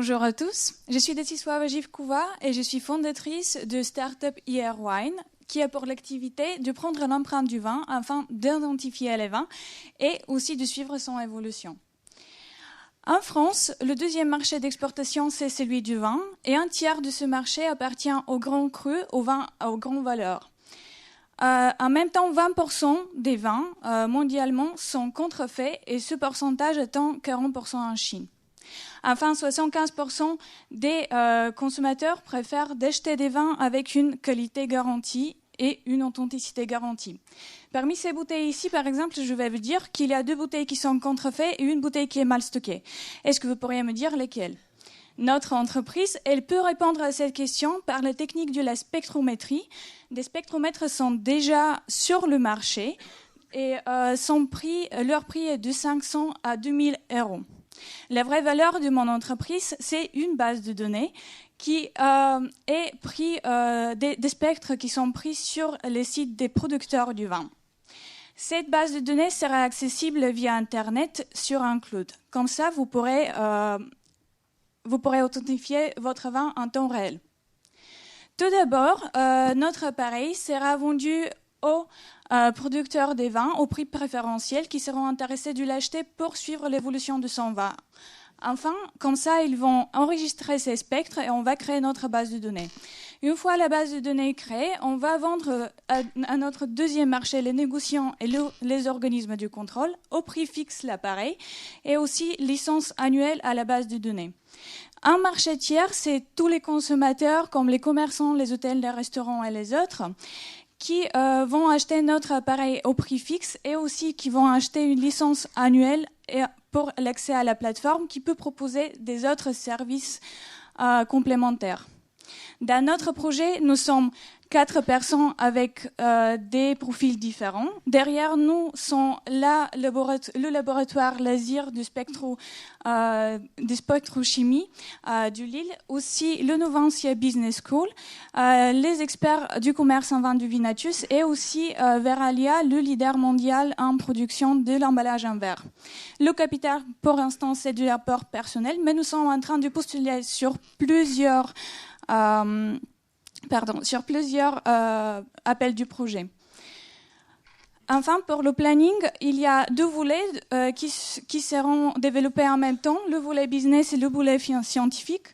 Bonjour à tous, je suis Detislava Živkova et je suis fondatrice de Startup IR Wine qui a pour l'activité de prendre l'empreinte du vin afin d'identifier les vins et aussi de suivre son évolution. En France, le deuxième marché d'exportation, c'est celui du vin et un tiers de ce marché appartient aux grands crus, aux vins aux grandes valeurs. En même temps, 20% des vins mondialement sont contrefaits et ce pourcentage atteint 40% en Chine. Enfin, 75% des consommateurs préfèrent d'acheter des vins avec une qualité garantie et une authenticité garantie. Parmi ces bouteilles ici, par exemple, je vais vous dire qu'il y a 2 bouteilles qui sont contrefaites et une bouteille qui est mal stockée. Est-ce que vous pourriez me dire lesquelles ? Notre entreprise, elle peut répondre à cette question par la technique de la spectrométrie. Des spectromètres sont déjà sur le marché et leur prix est de 500 à 2000 euros. La vraie valeur de mon entreprise, c'est une base de données qui est pris des spectres qui sont pris sur les sites des producteurs du vin. Cette base de données sera accessible via Internet sur un cloud. Comme ça, vous pourrez authentifier votre vin en temps réel. Tout d'abord, notre appareil sera vendu aux producteurs des vins au prix préférentiel qui seront intéressés de l'acheter pour suivre l'évolution de son vin. Enfin, comme ça, ils vont enregistrer ces spectres et on va créer notre base de données. Une fois la base de données créée, on va vendre à notre deuxième marché les négociants et les organismes du contrôle au prix fixe l'appareil et aussi licence annuelle à la base de données. Un marché tiers, c'est tous les consommateurs comme les commerçants, les hôtels, les restaurants et les autres qui vont acheter notre appareil au prix fixe et aussi qui vont acheter une licence annuelle pour l'accès à la plateforme qui peut proposer des autres services complémentaires. Dans notre projet, nous sommes 4 personnes avec des profils différents. Derrière nous sont le laboratoire Laser de spectrochimie du Lille, aussi le Novantia Business School, les experts du commerce en vin du Vinatus et aussi Veralia, le leader mondial en production de l'emballage en verre. Le capital, pour l'instant, c'est de l'apport personnel, mais nous sommes en train de postuler sur plusieurs appels du projet. Enfin, pour le planning, il y a 2 volets qui seront développés en même temps, le volet business et le volet scientifique.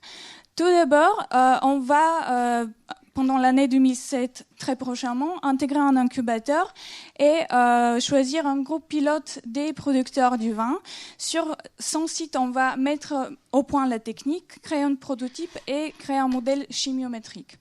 Tout d'abord, on va, pendant l'année 2007, très prochainement, intégrer un incubateur et choisir un groupe pilote des producteurs du vin. Sur son site, on va mettre au point la technique, créer un prototype et créer un modèle chimiométrique.